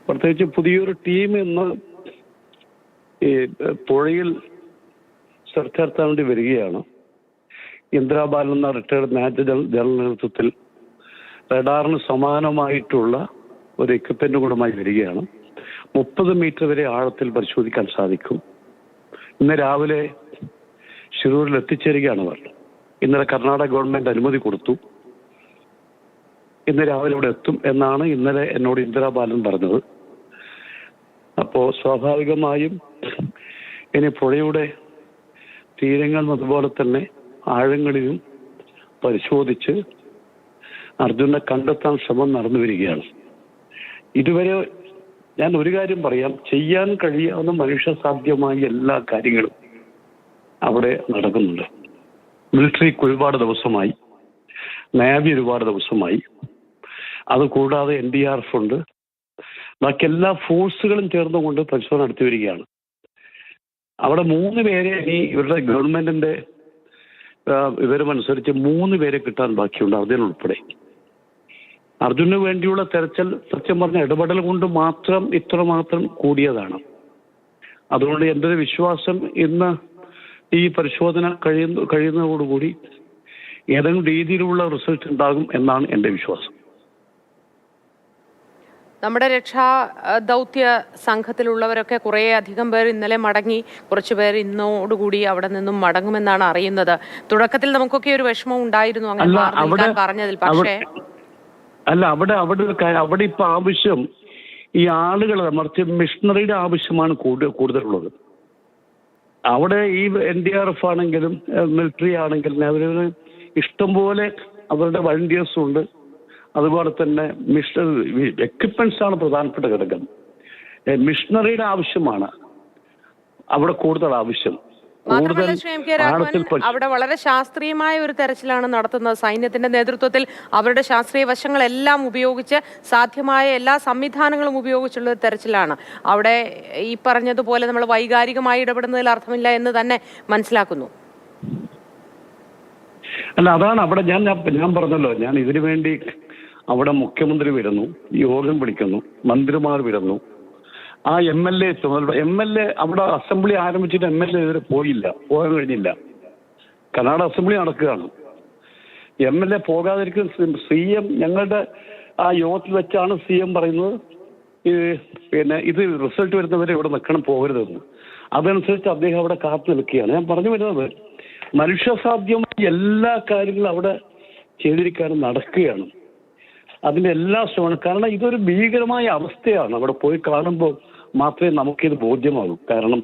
പ്രത്യേകിച്ച് പുതിയൊരു ടീം ഇന്ന് ഈ പുഴയിൽ സെർച്ച് നടത്താൻ വേണ്ടി വരികയാണ്. ഇന്ദ്രാബാലൻ എന്ന റിട്ടയർഡ് മേജർ ജനറൽ നേതൃത്വത്തിൽ റഡാറിന് സമാനമായിട്ടുള്ള ഒരു എക്യുപ്മെന്റ് കൂടുമായി വരികയാണ്. 30 മീറ്റർ വരെ ആഴത്തിൽ പരിശോധിക്കാൻ സാധിക്കും. ഇന്ന് രാവിലെ ശിരൂരിൽ എത്തിച്ചേരുകയാണ് അവർ. ഇന്നലെ കർണാടക ഗവൺമെന്റ് അനുമതി കൊടുത്തു. ഇന്ന് രാവിലെ ഇവിടെ എത്തും എന്നാണ് ഇന്നലെ എന്നോട് ഇന്ദ്രാബാലൻ പറഞ്ഞത്. അപ്പോൾ സ്വാഭാവികമായും ഇനി പുഴയുടെ തീരങ്ങളും അതുപോലെ തന്നെ ആഴങ്ങളിലും പരിശോധിച്ച് അർജുനെ കണ്ടെത്താൻ ശ്രമം നടന്നു വരികയാണ്. ഇതുവരെ ഞാൻ ഒരു കാര്യം പറയാം, ചെയ്യാൻ കഴിയാവുന്ന മനുഷ്യസാധ്യമായ എല്ലാ കാര്യങ്ങളും അവിടെ നടക്കുന്നുണ്ട്. മിലിറ്ററിക്ക് ഒരുപാട് ദിവസമായി, നേവി ഒരുപാട് ദിവസമായി, അതുകൂടാതെ NDRF ഉണ്ട്. ബാക്കി എല്ലാ ഫോഴ്സുകളും ചേർന്നുകൊണ്ട് പരിശോധന നടത്തി വരികയാണ്. അവിടെ 3 പേരെ ഇനി ഇവരുടെ ഗവൺമെന്റിന്റെ വിവരമനുസരിച്ച് 3 പേരെ കിട്ടാൻ ബാക്കിയുണ്ട്, അർജുനുൾപ്പെടെ. അർജുന് വേണ്ടിയുള്ള തെരച്ചിൽ സത്യം പറഞ്ഞ ഇടപെടൽ കൊണ്ട് മാത്രം ഇത്രമാത്രം കൂടിയതാണ്. അതുകൊണ്ട് എൻ്റെ ഒരു വിശ്വാസം ഇന്ന് ഈ പരിശോധന കഴിയുന്നതോടുകൂടി ഏതെങ്കിലും രീതിയിലുള്ള റിസൾട്ട് ഉണ്ടാകും എന്നാണ് എൻ്റെ വിശ്വാസം. നമ്മുടെ രക്ഷാ ദൗത്യ സംഘത്തിലുള്ളവരൊക്കെ കുറേ അധികം പേർ ഇന്നലെ മടങ്ങി, കുറച്ചു പേർ ഇന്നോടുകൂടി അവിടെ നിന്നും മടങ്ങുമെന്നാണ് അറിയുന്നത്. തുടക്കത്തിൽ നമുക്കൊക്കെ ഒരു വിഷമം ഉണ്ടായിരുന്നു അങ്ങനെ പറഞ്ഞതിൽ. പക്ഷേ അവിടെ ഇപ്പൊ ആവശ്യം ഈ ആളുകൾ മറിച്ച് മിഷണറിയുടെ ആവശ്യമാണ് കൂടുതലുള്ളത്. അവിടെ ഈ NDRF ആണെങ്കിലും മിലിറ്ററി ആണെങ്കിലും അവര് ഇഷ്ടംപോലെ അവരുടെ വളണ്ടിയേഴ്സും ഉണ്ട്. അതുപോലെ തന്നെ എക്യുപ്മെന്റ്സ് ആണ് പ്രധാനപ്പെട്ട ഘടകം. മിഷണറിയുടെ ആവശ്യമാണ് അവിടെ കൂടുതൽ ആവശ്യം. മാത്രമല്ല ശ്രീ MK രാഘവൻ, അവിടെ വളരെ ശാസ്ത്രീയമായ ഒരു തെരച്ചിലാണ് നടത്തുന്നത്. സൈന്യത്തിന്റെ നേതൃത്വത്തിൽ അവരുടെ ശാസ്ത്രീയ വശങ്ങളെല്ലാം ഉപയോഗിച്ച് സാധ്യമായ എല്ലാ സംവിധാനങ്ങളും ഉപയോഗിച്ചുള്ള ഒരു തെരച്ചിലാണ്. അവിടെ ഈ പറഞ്ഞതുപോലെ നമ്മൾ വൈകാരികമായി ഇടപെടുന്നതിൽ അർത്ഥമില്ല എന്ന് തന്നെ മനസ്സിലാക്കുന്നു. അല്ല, അതാണ് അവിടെ ഞാൻ പറഞ്ഞല്ലോ, ഞാൻ ഇതിനു വേണ്ടി അവിടെ മുഖ്യമന്ത്രി വരുന്നു, യോഗം വിളിക്കുന്നു, മന്ത്രിമാർ വരുന്നു, ആ MLA അവിടെ അസംബ്ലി ആരംഭിച്ചിട്ട് MLA ഇതുവരെ പോകാൻ കഴിഞ്ഞില്ല. കർണാടക അസംബ്ലി നടക്കുകയാണ്. MLA പോകാതിരിക്കുന്ന CM ഞങ്ങളുടെ ആ യോഗത്തിൽ വെച്ചാണ് CM പറയുന്നത് പിന്നെ ഇത് റിസൾട്ട് വരുന്നവരെ ഇവിടെ നിൽക്കണം, പോകരുതെന്ന്. അതനുസരിച്ച് അദ്ദേഹം അവിടെ കാത്തു നിൽക്കുകയാണ്. ഞാൻ പറഞ്ഞു വരുന്നത് മനുഷ്യസാധ്യമായ എല്ലാ കാര്യങ്ങളും അവിടെ ചെയ്തിരിക്കാനും നടക്കുകയാണ്. അതിൻ്റെ എല്ലാ ശ്രമങ്ങളും, കാരണം ഇതൊരു ഭീകരമായ അവസ്ഥയാണ്. അവിടെ പോയി കാണുമ്പോൾ മാത്രമേ നമുക്കിത് ബോധ്യമാകൂ. കാരണം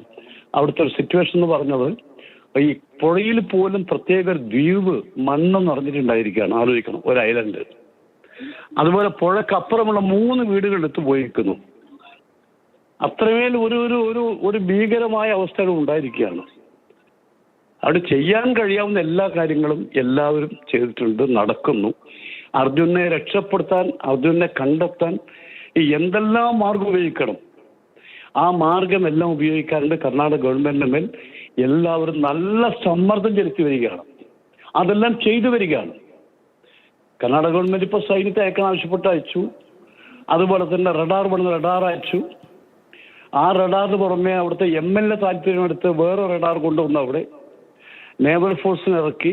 അവിടുത്തെ ഒരു സിറ്റുവേഷൻ എന്ന് പറഞ്ഞത് ഈ പുഴയിൽ പോലും പ്രത്യേക ദ്വീപ് മണ്ണ് നിറഞ്ഞിട്ടുണ്ടായിരിക്കുകയാണ്. ആലോചിക്കണം, ഒരു ഐലൻഡ്. അതുപോലെ പുഴക്കപ്പുറമുള്ള 3 വീടുകളെടുത്ത് പോയിരിക്കുന്നു. അത്രമേൽ ഒരു ഭീകരമായ അവസ്ഥകൾ ഉണ്ടായിരിക്കുകയാണ്. അവിടെ ചെയ്യാൻ കഴിയാവുന്ന എല്ലാ കാര്യങ്ങളും എല്ലാവരും ചെയ്തിട്ടുണ്ട്, നടക്കുന്നു. അർജുനെ രക്ഷപ്പെടുത്താൻ, അർജുനെ കണ്ടെത്താൻ എന്തെല്ലാം മാർഗം ഉപയോഗിക്കണം, ആ മാർഗം എല്ലാം ഉപയോഗിക്കാറുണ്ട്. കർണാടക ഗവൺമെന്റിന് മേൽ എല്ലാവരും നല്ല സമ്മർദ്ദം ചെലുത്തി വരികയാണ്. അതെല്ലാം ചെയ്തു വരികയാണ്. കർണാടക ഗവൺമെന്റ് ഇപ്പോൾ സൈന്യത്തെ അയക്കാൻ ആവശ്യപ്പെട്ട് അയച്ചു. അതുപോലെ തന്നെ റഡാർ അയച്ചു. ആ റഡാറിന് പുറമെ അവിടുത്തെ MLA താല്പര്യമെടുത്ത് വേറെ റഡാർ കൊണ്ടുവന്ന് അവിടെ നേവൽ ഫോഴ്സിനെ ഇറക്കി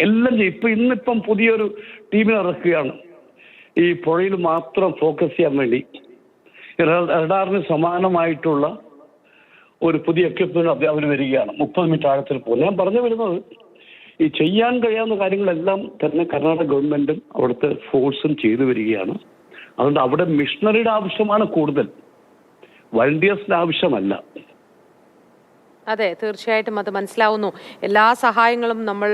എല്ലാം ചെയ്യും. ഇന്നിപ്പം പുതിയൊരു ടീമിനെ ഇറക്കുകയാണ് ഈ പുഴയിൽ മാത്രം ഫോക്കസ് ചെയ്യാൻ വേണ്ടി. റഡാറിന് സമാനമായിട്ടുള്ള ഒരു പുതിയ എക്യുപ്മെന്റ് അവർ വരികയാണ്. 30 മീറ്റർ ആഴത്തിൽ പോകും. ഞാൻ പറഞ്ഞു വരുന്നത് ഈ ചെയ്യാൻ കഴിയാവുന്ന കാര്യങ്ങളെല്ലാം തന്നെ കർണാടക ഗവൺമെന്റും അവിടുത്തെ ഫോഴ്സും ചെയ്തു വരികയാണ്. അതുകൊണ്ട് അവിടെ മിഷണറിയുടെ ആവശ്യമാണ് കൂടുതൽ, വളണ്ടിയേഴ്സിന്റെ ആവശ്യമല്ല. അതെ, തീർച്ചയായിട്ടും അത് മനസ്സിലാവുന്നു. എല്ലാ സഹായങ്ങളും നമ്മൾ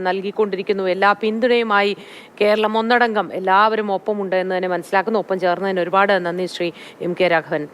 നൽകിക്കൊണ്ടിരിക്കുന്നു. എല്ലാ പിന്തുണയുമായി കേരളം ഒന്നടങ്കം എല്ലാവരും ഒപ്പമുണ്ട് എന്ന് തന്നെ മനസ്സിലാക്കുന്നു. ഒപ്പം ചേർന്നതിന് ഒരുപാട് നന്ദി ശ്രീ MK രാഘവൻ.